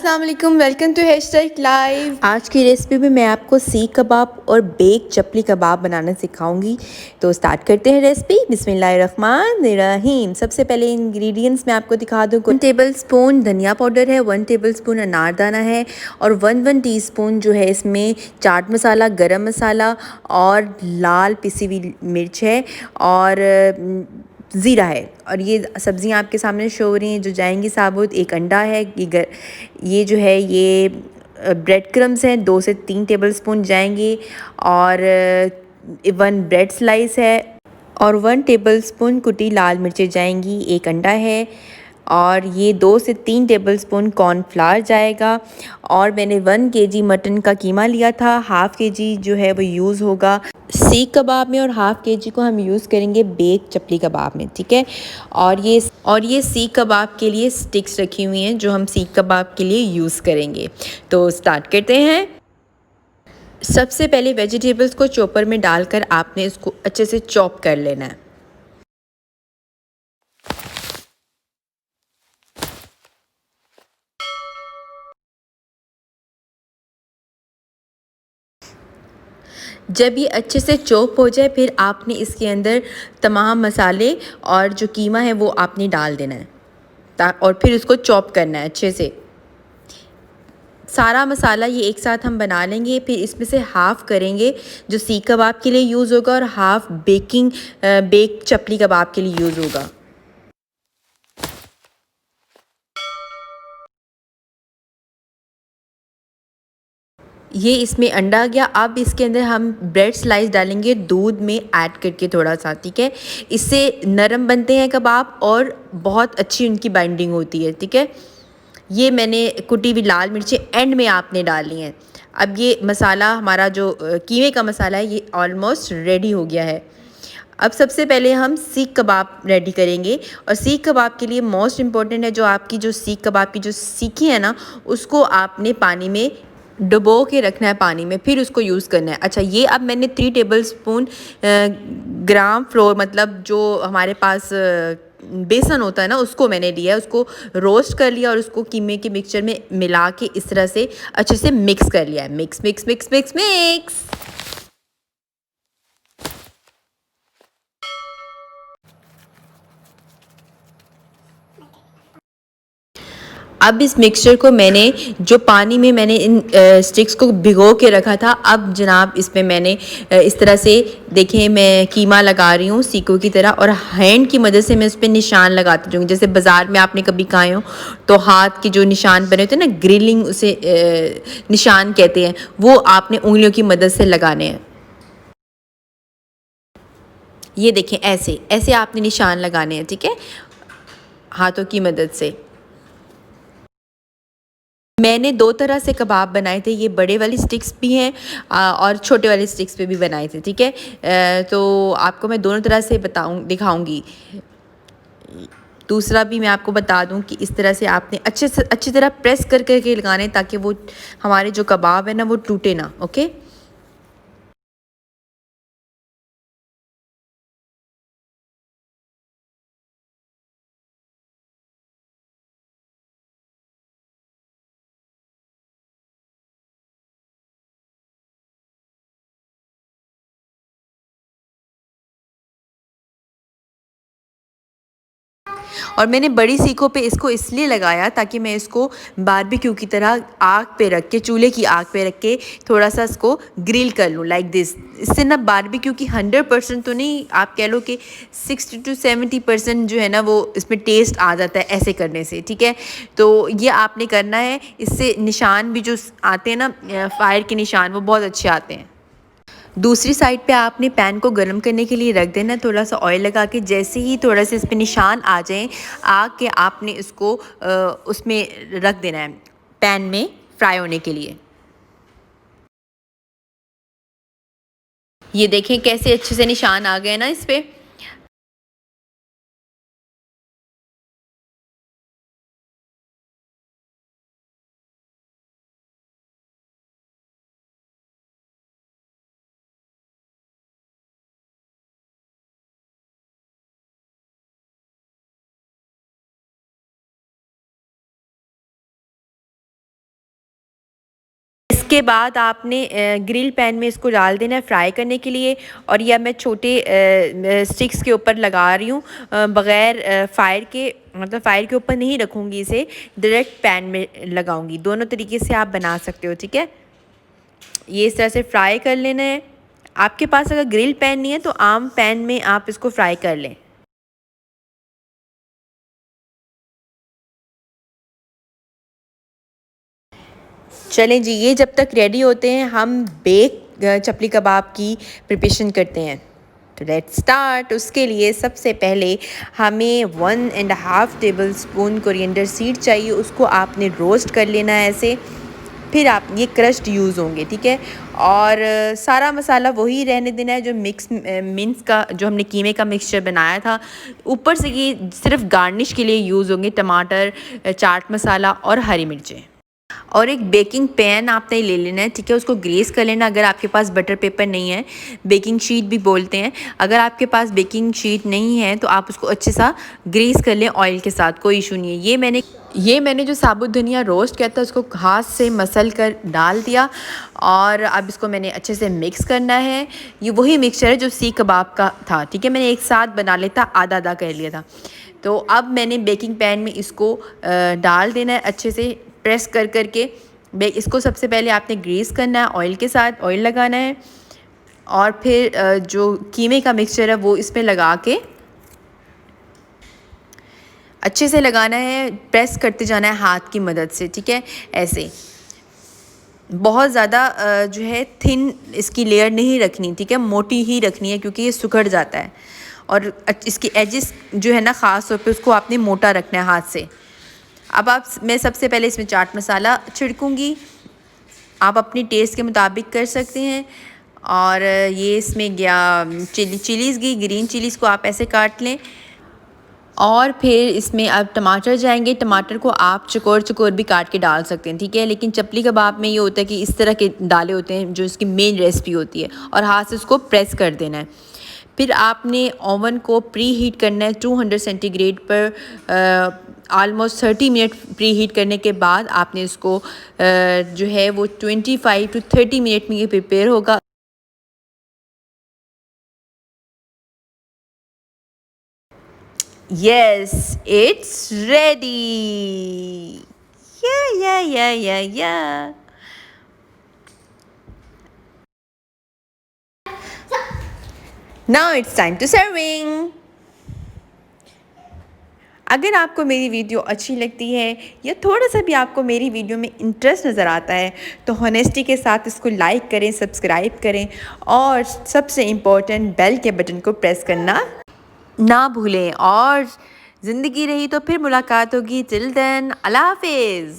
अस्सलाम वालेकुम, welcome to hashtag live. आज की रेसिपी में मैं आपको सीख कबाब और बेक चपली कबाब बनाना सिखाऊंगी। तो स्टार्ट करते हैं रेसिपी। बिस्मिल्लाहिर्रहमानिर्रहीम। सबसे पहले इंग्रेडिएंट्स मैं आपको दिखा दूँ। 1 टेबलस्पून धनिया पाउडर है, 1 टेबलस्पून अनारदाना है और 1 टीस्पून जो है इसमें चाट मसाला, गरम मसाला और लाल पिसी हुई मिर्च है और ज़ीरा है। और ये सब्ज़ियाँ आपके सामने शो हो रही हैं जो जाएंगी साबुत। एक अंडा है, ये जो है ये ब्रेड क्रम्स हैं, 2 से 3 टेबलस्पून जाएंगे और 1 ब्रेड स्लाइस है और 1 टेबलस्पून कुटी लाल मिर्चें जाएंगी। एक अंडा है और ये 2 से 3 टेबलस्पून कॉर्नफ्लावर जाएगा। और मैंने 1 केजी मटन का कीमा लिया था, हाफ़ केजी जो है वो यूज़ होगा सीख कबाब में और हाफ़ केजी को हम यूज़ करेंगे बेक चपली कबाब में, ठीक है। और ये सीख कबाब के लिए स्टिक्स रखी हुई हैं जो हम सीख कबाब के लिए यूज़ करेंगे। तो स्टार्ट करते हैं। सबसे पहले वेजिटेबल्स को चॉपर में डालकर आपने इसको अच्छे से चॉप कर लेना है। जब ये अच्छे से चॉप हो जाए फिर आपने इसके अंदर तमाम मसाले और जो कीमा है वो आपने डाल देना है और फिर उसको चॉप करना है अच्छे से। सारा मसाला ये एक साथ हम बना लेंगे। फिर इसमें से हाफ़ करेंगे जो सीख कबाब के लिए यूज़ होगा और हाफ़ बेक चपली कबाब के लिए यूज़ होगा। ये इसमें अंडा आ गया। अब इसके अंदर हम ब्रेड स्लाइस डालेंगे दूध में ऐड करके थोड़ा सा, ठीक है। इससे नरम बनते हैं कबाब और बहुत अच्छी उनकी बाइंडिंग होती है, ठीक है। ये मैंने कुटी हुई लाल मिर्चें एंड में आपने डाली हैं। अब ये मसाला हमारा जो कीमे का मसाला है ये ऑलमोस्ट रेडी हो गया है। अब सबसे पहले हम सीख कबाब रेडी करेंगे और सीख कबाब के लिए मोस्ट इम्पॉर्टेंट है जो आपकी जो सीख कबाब की जो सीखी है ना, उसको आपने पानी में डुबो के रखना है पानी में, फिर उसको यूज़ करना है। अच्छा, ये अब मैंने 3 टेबलस्पून ग्राम फ्लोर मतलब जो हमारे पास बेसन होता है ना उसको मैंने लिया है, उसको रोस्ट कर लिया और उसको कीमे के मिक्सचर में मिला के इस तरह से अच्छे से मिक्स कर लिया है। Mix mix mix mix mix. अब इस मिक्सचर को मैंने जो पानी में मैंने इन स्टिक्स को भिगो के रखा था, अब जनाब इसमें मैंने इस तरह से देखें मैं कीमा लगा रही हूँ सीखों की तरह और हैंड की मदद से मैं उस पर निशान लगाती जाऊँगी। जैसे बाज़ार में आपने कभी खाए हो तो हाथ के जो निशान बने होते हैं ना, ग्रिलिंग उसे निशान कहते हैं, वो आपने उंगलियों की मदद से लगाने हैं। ये देखें ऐसे ऐसे आपने निशान लगाने हैं, ठीक है, हाथों की मदद से। मैंने 2 तरह से कबाब बनाए थे, ये बड़े वाली स्टिक्स भी हैं और छोटे वाली स्टिक्स पे भी बनाए थे, ठीक है। तो आपको मैं दोनों तरह से दिखाऊंगी। दूसरा भी मैं आपको बता दूं कि इस तरह से आपने अच्छी तरह प्रेस कर करके लगाने ताकि वो हमारे जो कबाब है ना वो टूटे ना, ओके। और मैंने बड़ी सीखों पे इसको इसलिए लगाया ताकि मैं इसको बारबेक्यू की तरह आग पे रख के, चूल्हे की आग पे रख के थोड़ा सा इसको ग्रिल कर लूँ लाइक दिस। इससे ना बारबेक्यू की 100% तो नहीं, आप कह लो कि 60 to 70% जो है ना वो इसमें टेस्ट आ जाता है ऐसे करने से, ठीक है। तो ये आपने करना है। इससे निशान भी जो आते हैं ना फायर के निशान, वो बहुत अच्छे आते हैं। दूसरी साइड पे आपने पैन को गर्म करने के लिए रख देना, थोड़ा सा ऑयल लगा के। जैसे ही थोड़ा सा इस पे निशान आ जाएं आग के, आपने इसको उसमें रख देना है पैन में फ्राई होने के लिए। ये देखें कैसे अच्छे से निशान आ गए ना इस पे। इसके बाद आपने ग्रिल पैन में इसको डाल देना है फ्राई करने के लिए। और यह मैं छोटे स्टिक्स के ऊपर लगा रही हूँ, बग़ैर फायर के, मतलब फायर के ऊपर नहीं रखूँगी, इसे डायरेक्ट पैन में लगाऊंगी। दोनों तरीके से आप बना सकते हो, ठीक है। ये इस तरह से फ्राई कर लेना है। आपके पास अगर ग्रिल पैन नहीं है तो आम पैन में आप इसको फ्राई कर लें। चलें जी, ये जब तक रेडी होते हैं हम बेक चपली कबाब की प्रिपरेशन करते हैं। तो लेट्स स्टार्ट। उसके लिए सबसे पहले हमें 1.5 टेबल स्पून कोरिएंडर सीड चाहिए। उसको आपने रोस्ट कर लेना है ऐसे, फिर आप ये क्रश्ड यूज़ होंगे, ठीक है। और सारा मसाला वही रहने देना है जो मिन्स का, जो हमने कीमे का मिक्सचर बनाया था। ऊपर से ये सिर्फ गार्निश के लिए यूज़ होंगे टमाटर, चाट मसाला और हरी मिर्चें। और एक बेकिंग पैन आपने ले लेना है, ठीक है। उसको ग्रेस कर लेना। अगर आपके पास बटर पेपर नहीं है, बेकिंग शीट भी बोलते हैं, अगर आपके पास बेकिंग शीट नहीं है तो आप उसको अच्छे सा ग्रेस कर लें ऑयल के साथ, कोई इशू नहीं है। ये मैंने जो साबुत धनिया रोस्ट किया था उसको हाथ से मसल कर डाल दिया और अब इसको मैंने अच्छे से मिक्स करना है। ये वही मिक्सचर है जो सीख कबाब का था, ठीक है। मैंने एक साथ बना लेता, आधा आधा कर लिया था। तो अब मैंने बेकिंग पैन में इसको डाल देना है अच्छे से प्रेस कर करके। इसको सबसे पहले आपने ग्रीस करना है ऑयल के साथ, ऑयल लगाना है और फिर जो कीमे का मिक्सचर है वो इसमें लगा के अच्छे से लगाना है, प्रेस करते जाना है हाथ की मदद से, ठीक है। ऐसे बहुत ज़्यादा जो है थिन इसकी लेयर नहीं रखनी, ठीक है, मोटी ही रखनी है क्योंकि ये सुखड़ जाता है। और इसकी एजेस जो है ना, ख़ास तौर पे उसको आपने मोटा रखना है हाथ से। अब मैं सबसे पहले इसमें चाट मसाला छिड़कूँगी, आप अपनी टेस्ट के मुताबिक कर सकते हैं। और ये इसमें गया चिलीज़ गई, ग्रीन चिलीज़ को आप ऐसे काट लें। और फिर इसमें अब टमाटर जाएंगे। टमाटर को आप चकोर चकोर भी काट के डाल सकते हैं, ठीक है। लेकिन चपली कबाब में ये होता है कि इस तरह के डाले होते हैं जो इसकी मेन रेसिपी होती है, और हाथ से उसको प्रेस कर देना है। फिर आपने ओवन को प्री हीट करना है 200 सेंटीग्रेड पर। ऑलमोस्ट 30 मिनट प्री हीट करने के बाद आपने इसको जो है वो 25 to 30 मिनट में ये प्रिपेयर होगा। Yes, it's ready. Yeah. Now it's time to serving. अगर आपको मेरी वीडियो अच्छी लगती है या थोड़ा सा भी आपको मेरी वीडियो में इंटरेस्ट नज़र आता है तो होनेस्टी के साथ इसको लाइक करें, सब्सक्राइब करें और सबसे इम्पोर्टेंट बेल के बटन को प्रेस करना ना भूलें। और ज़िंदगी रही तो फिर मुलाकात होगी। टिल देन, अल्लाह हाफिज़।